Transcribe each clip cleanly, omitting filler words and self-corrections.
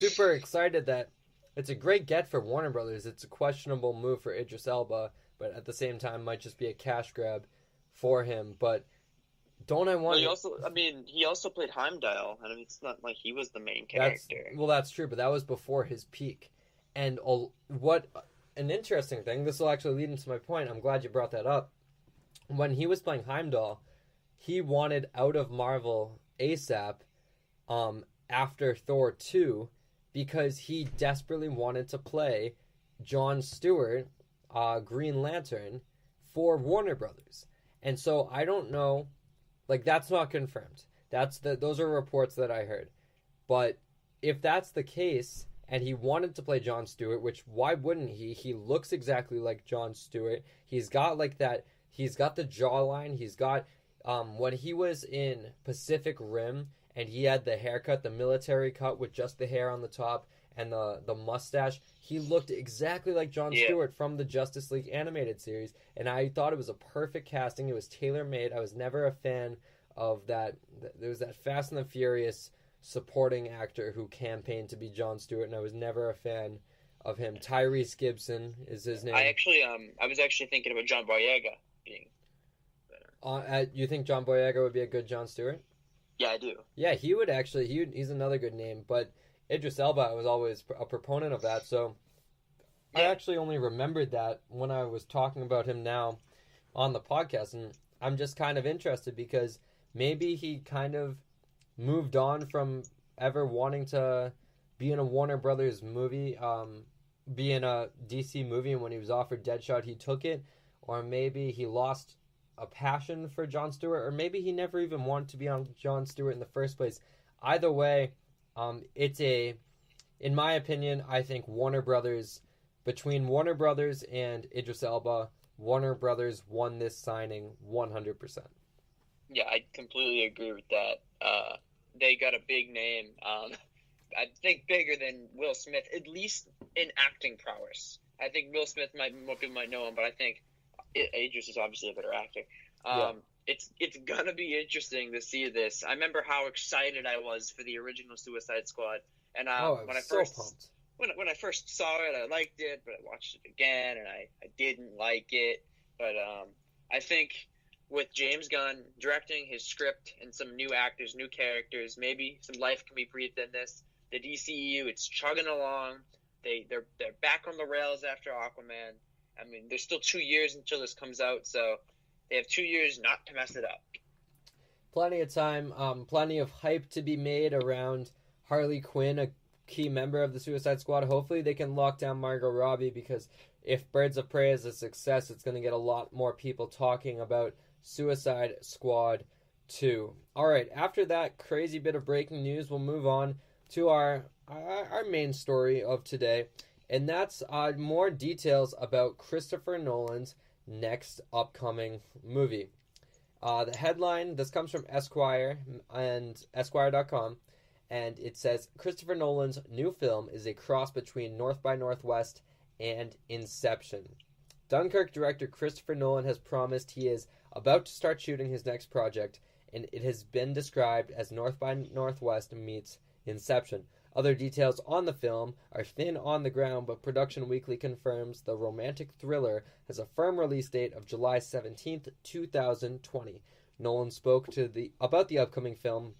super excited that it's a great get for Warner Brothers. It's a questionable move for Idris Elba, but at the same time might just be a cash grab for him. But don't I Well, want he also played Heimdall, and it's not like he was the main that's character. well, that's true, but that was before his peak. And what an interesting thing. This will actually lead into my point. I'm glad you brought that up. When he was playing Heimdall, he wanted out of Marvel ASAP after Thor 2 because he desperately wanted to play Jon Stewart, Green Lantern, for Warner Brothers. And so I don't know, like that's not confirmed. Those are reports that I heard. But if that's the case, and he wanted to play Jon Stewart, which why wouldn't he? He looks exactly like Jon Stewart. He's got like that. He's got the jawline. He's got when he was in Pacific Rim and he had the haircut, the military cut with just the hair on the top and the mustache. He looked exactly like Jon Yeah. Stewart from the Justice League animated series, and I thought it was a perfect casting. It was tailor made. I was never a fan of that. There was that Fast and the Furious supporting actor who campaigned to be Jon Stewart, and I was never a fan of him. Tyrese Gibson is his name. I was actually thinking about John Boyega being better. You think John Boyega would be a good Jon Stewart? Yeah, I do. Yeah, he would actually. He's another good name, but Idris Elba was always a proponent of that. So I Yeah, actually only remembered that when I was talking about him now on the podcast, and I'm just kind of interested because maybe he kind of moved on from ever wanting to be in a Warner Brothers movie, be in a DC movie, and when he was offered Deadshot, he took it, or maybe he lost a passion for Jon Stewart, or maybe he never even wanted to be on Jon Stewart in the first place. Either way, it's in my opinion, I think Warner Brothers, between Warner Brothers and Idris Elba, Warner Brothers won this signing 100%. yeah, I completely agree with that. They got a big name. I think bigger than Will Smith, at least in acting prowess. I think Will Smith more people might know him, but I think Idris is obviously a better actor. Yeah. It's gonna be interesting to see this. I remember how excited I was for the original Suicide Squad, and Oh, I was so pumped. when I first saw it, I liked it, but I watched it again, and I didn't like it. But I think with James Gunn directing his script and some new actors, new characters, maybe some life can be breathed in this. The DCEU, it's chugging along. They're back on the rails after Aquaman. I mean, there's still 2 years until this comes out, so they have 2 years not to mess it up. Plenty of time, plenty of hype to be made around Harley Quinn, a key member of the Suicide Squad. Hopefully, they can lock down Margot Robbie because if Birds of Prey is a success, it's going to get a lot more people talking about Suicide Squad 2. All right, after that crazy bit of breaking news, we'll move on to our main story of today, and that's more details about Christopher Nolan's next upcoming movie. The headline, this comes from Esquire and Esquire.com, and it says Christopher Nolan's new film is a cross between North by Northwest and Inception. Dunkirk director Christopher Nolan has promised he is about to start shooting his next project, and it has been described as North by Northwest meets Inception. Other details on the film are thin on the ground, but Production Weekly confirms the romantic thriller has a firm release date of July 17th, 2020. Nolan spoke about the upcoming film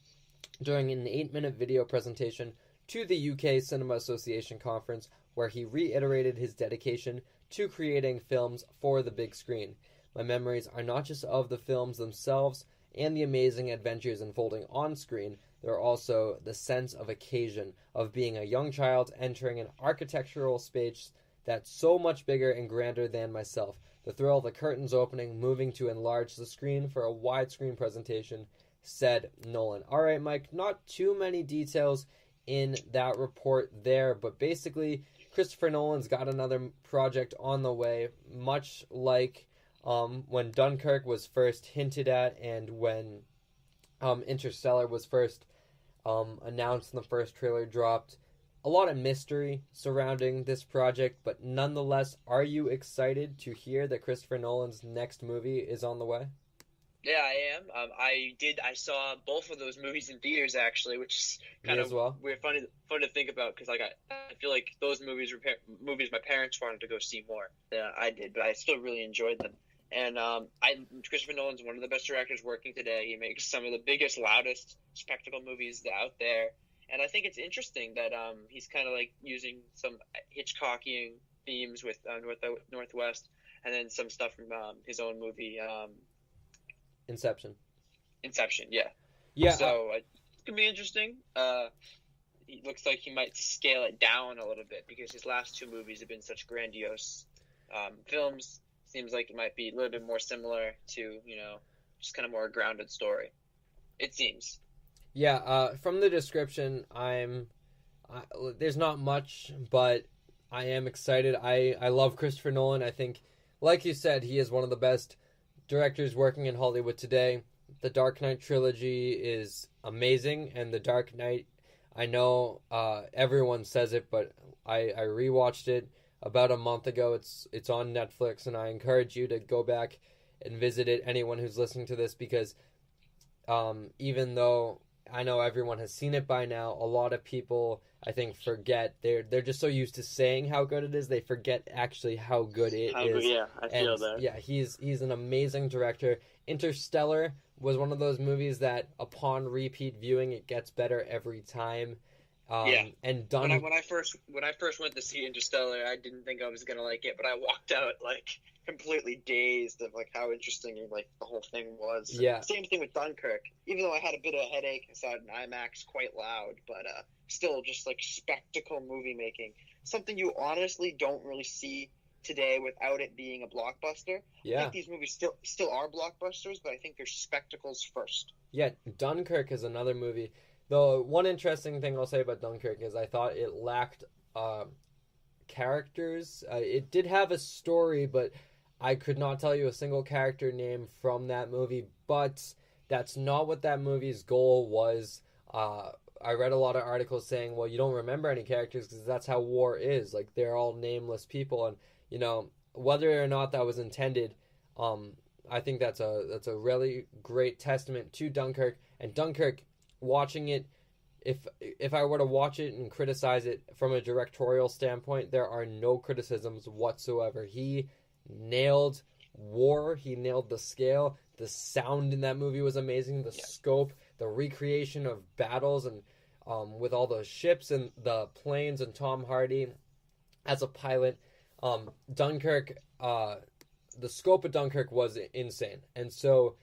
during an 8-minute video presentation to the UK Cinema Association conference, where he reiterated his dedication to creating films for the big screen. My memories are not just of the films themselves and the amazing adventures unfolding on screen, they're also the sense of occasion, of being a young child entering an architectural space that's so much bigger and grander than myself. The thrill of the curtains opening, moving to enlarge the screen for a widescreen presentation, said Nolan. All right, Mike, not too many details in that report there, but basically Christopher Nolan's got another project on the way, much like when Dunkirk was first hinted at and when Interstellar was first announced and the first trailer dropped. A lot of mystery surrounding this project, but nonetheless, are you excited to hear that Christopher Nolan's next movie is on the way? Yeah, I am. I saw both of those movies in theaters actually, which is Me kind as of well. weird, fun to think about because like I feel like those movies were movies my parents wanted to go see more than I did, but I still really enjoyed them. And Christopher Nolan's one of the best directors working today. He makes some of the biggest, loudest spectacle movies out there, and I think it's interesting that he's kind of like using some Hitchcockian themes with Northwest, and then some stuff from his own movie. Inception. Inception, yeah. Yeah. So it could be interesting. It looks like he might scale it down a little bit because his last two movies have been such grandiose films. Seems like it might be a little bit more similar to, just kind of more grounded story. It seems. Yeah. From the description, there's not much, but I am excited. I love Christopher Nolan. I think, like you said, he is one of the best directors working in Hollywood today. The Dark Knight trilogy is amazing, and The Dark Knight, I know everyone says it, but I rewatched it about a month ago. It's on Netflix, and I encourage you to go back and visit it, anyone who's listening to this, because even though I know everyone has seen it by now, a lot of people, I think, forget. They're just so used to saying how good it is, they forget actually how good it is. Yeah, I feel that. Yeah, he's an amazing director. Interstellar was one of those movies that, upon repeat viewing, it gets better every time. And done. When I first went to see Interstellar, I didn't think I was gonna like it, but I walked out like completely dazed of like how interesting like the whole thing was. Yeah. Same thing with Dunkirk. Even though I had a bit of a headache, I saw it in IMAX quite loud, but still just like spectacle movie making. Something you honestly don't really see today without it being a blockbuster. Yeah. I think these movies still are blockbusters, but I think they're spectacles first. Yeah, Dunkirk is another movie. Though one interesting thing I'll say about Dunkirk is I thought it lacked characters. It did have a story, but I could not tell you a single character name from that movie. But that's not what that movie's goal was. I read a lot of articles saying, well, you don't remember any characters because that's how war is. Like, they're all nameless people. And, whether or not that was intended, I think that's a really great testament to Dunkirk. And Dunkirk, watching it, if I were to watch it and criticize it from a directorial standpoint, there are no criticisms whatsoever. He nailed war. He nailed the scale. The sound in that movie was amazing. The scope, the recreation of battles, and with all the ships and the planes and Tom Hardy as a pilot. Dunkirk, the scope of Dunkirk was insane. And so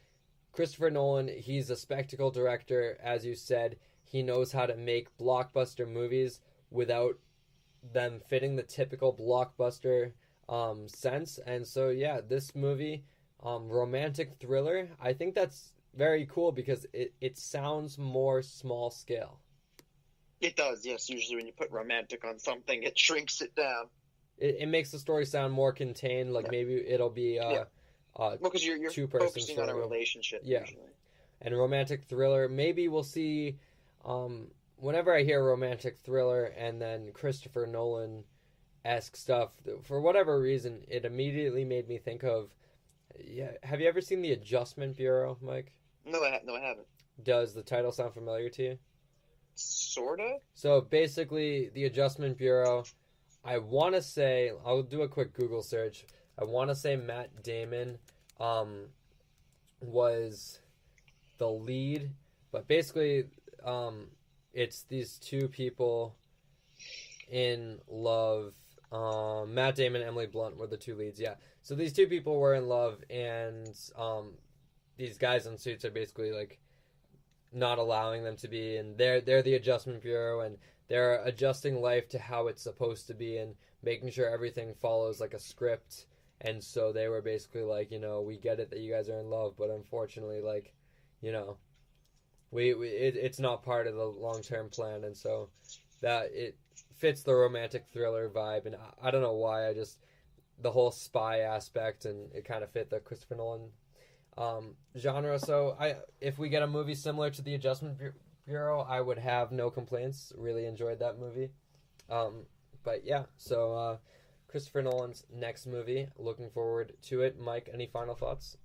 Christopher Nolan, he's a spectacle director, as you said. He knows how to make blockbuster movies without them fitting the typical blockbuster sense. And so, yeah, this movie, romantic thriller, I think that's very cool because it sounds more small scale. It does, yes. Usually when you put romantic on something, it shrinks it down. It makes the story sound more contained, like maybe it'll be because you're focusing on a relationship usually. And romantic thriller, maybe we'll see, whenever I hear romantic thriller and then Christopher Nolan-esque stuff, for whatever reason, it immediately made me think of, have you ever seen The Adjustment Bureau, Mike? No, I haven't. Does the title sound familiar to you? Sorta? So basically, The Adjustment Bureau, I want to say, I'll do a quick Google search. I want to say Matt Damon was the lead, but basically it's these two people in love. Matt Damon and Emily Blunt were the two leads, yeah. So these two people were in love, and these guys in suits are basically like not allowing them to be, and they're the Adjustment Bureau, and they're adjusting life to how it's supposed to be and making sure everything follows like a script. And so they were basically like, we get it that you guys are in love, but unfortunately, like, it's not part of the long-term plan. And so that it fits the romantic thriller vibe. And I don't know why, the whole spy aspect, and it kind of fit the Christopher Nolan genre. So if we get a movie similar to The Adjustment Bureau, I would have no complaints. Really enjoyed that movie. But yeah, so Christopher Nolan's next movie, looking forward to it. Mike, any final thoughts?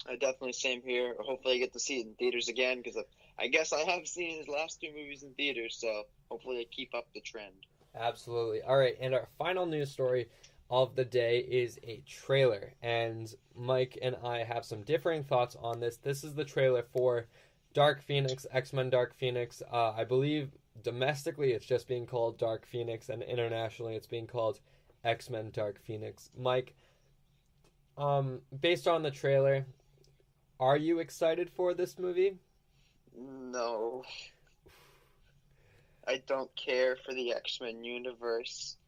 I definitely same here. Hopefully, I get to see it in theaters again because I guess I have seen his last two movies in theaters. So hopefully, I keep up the trend. Absolutely. All right, and our final news story of the day is a trailer, and Mike and I have some differing thoughts on this. This is the trailer for Dark Phoenix, X-Men Dark Phoenix. I believe domestically it's just being called Dark Phoenix, and internationally it's being called X-Men Dark Phoenix. Mike, based on the trailer, are you excited for this movie? No, I don't care for the X-Men universe.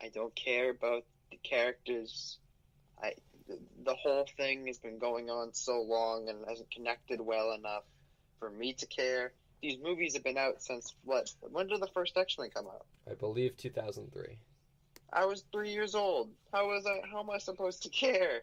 I don't care about the characters. I the whole thing has been going on so long and hasn't connected well enough for me to care. These movies have been out since what? When did the first X-Men come out? I believe 2003. I was 3 years old. How am I supposed to care?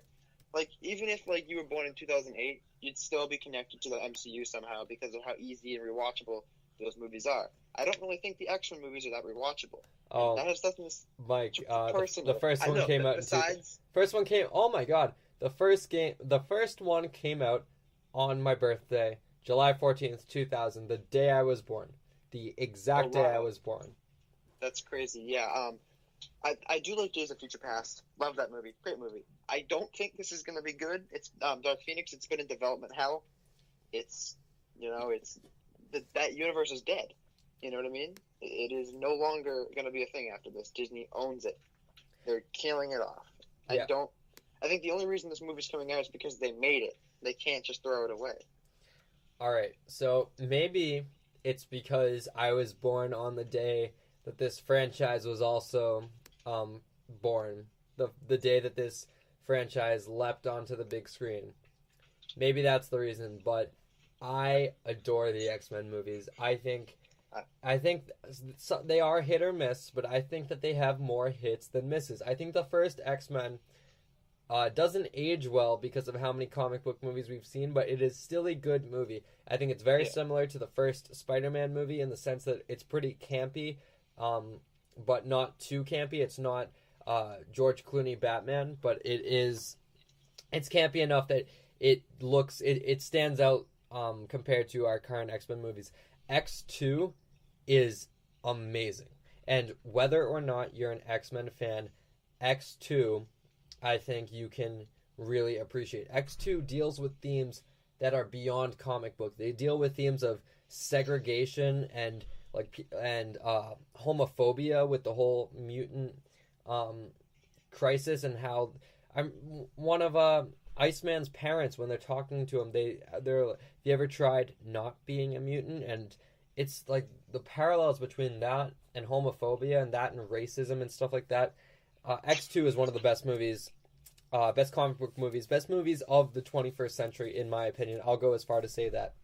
Like, even if like you were born in 2008, you'd still be connected to the MCU somehow because of how easy and rewatchable those movies are. I don't really think the X-Men movies are that rewatchable. Oh, that has nothing to Mike, personal. the first one came out. Besides, first one came. Oh my God, the first one came out on my birthday, July 14th, 2000, the day I was born, the exact day I was born. That's crazy. Yeah. I do like Days of Future Past. Love that movie. Great movie. I don't think this is going to be good. It's Dark Phoenix. It's been in development hell. It's that universe is dead. You know what I mean? It is no longer going to be a thing after this. Disney owns it. They're killing it off. Yeah. I think the only reason this movie's coming out is because they made it. They can't just throw it away. All right. So maybe it's because I was born on the day that this franchise was also born. The day that this franchise leapt onto the big screen. Maybe that's the reason, but I adore the X-Men movies. I think they are hit or miss, but I think that they have more hits than misses. I think the first X-Men doesn't age well because of how many comic book movies we've seen, but it is still a good movie. I think it's very similar to the first Spider-Man movie in the sense that it's pretty campy, but not too campy. It's not George Clooney Batman, but it's campy enough that it stands out compared to our current X-Men movies. X2 is amazing. And whether or not you're an X-Men fan, X2, I think you can really appreciate. X2 deals with themes that are beyond comic book. They deal with themes of segregation and homophobia with the whole mutant crisis, and how one of Iceman's parents, when they're talking to him, they're have you ever tried not being a mutant? And it's like the parallels between that and homophobia and racism and stuff like that. X2 is one of the best movies, best comic book movies, best movies of the 21st century, in my opinion. I'll go as far to say that.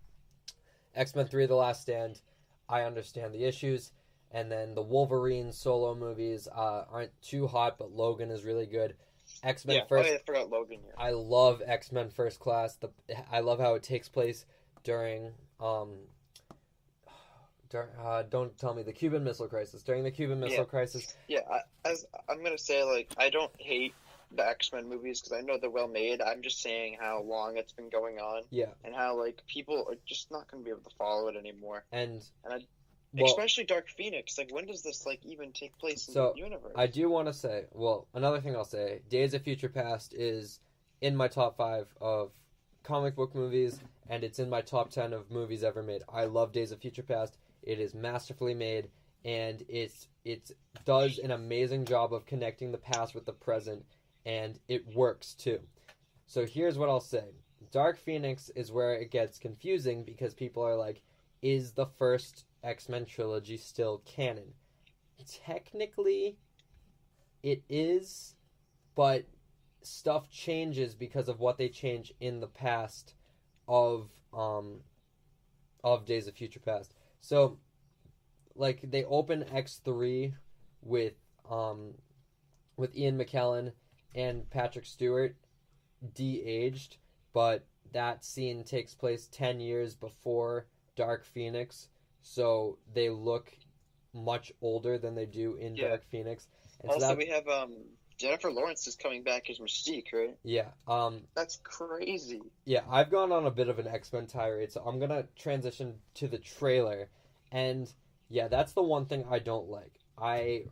X-Men 3: The Last Stand, I understand the issues. And then the Wolverine solo movies aren't too hot, but Logan is really good. X-Men First. I forgot Logan. Yeah. I love X-Men First Class. I love how it takes place during don't tell me the Cuban Missile Crisis. During the Cuban Missile Crisis. Yeah, I'm gonna say, like, I don't hate the X-Men movies because I know they're well made. I'm just saying how long it's been going on. Yeah. And how, like, people are just not gonna be able to follow it anymore. Well, especially Dark Phoenix. Like, when does this, like, even take place in the universe? I do want to say, another thing I'll say, Days of Future Past is in my top 5 of comic book movies, and it's in my top 10 of movies ever made. I love Days of Future Past. It is masterfully made, and it does an amazing job of connecting the past with the present, and it works too. So here's what I'll say. Dark Phoenix is where it gets confusing because people are like, is the first X-Men trilogy still canon? Technically, it is, but stuff changes because of what they change in the past of Days of Future Past. So, like, they open X3 with Ian McKellen and Patrick Stewart de-aged, but that scene takes place 10 years before Dark Phoenix, so they look much older than they do in Dark Phoenix. And also, we have Jennifer Lawrence is coming back as Mystique, right? Yeah. That's crazy. Yeah, I've gone on a bit of an X-Men tirade, so I'm gonna transition to the trailer. And yeah, that's the one thing I don't like. I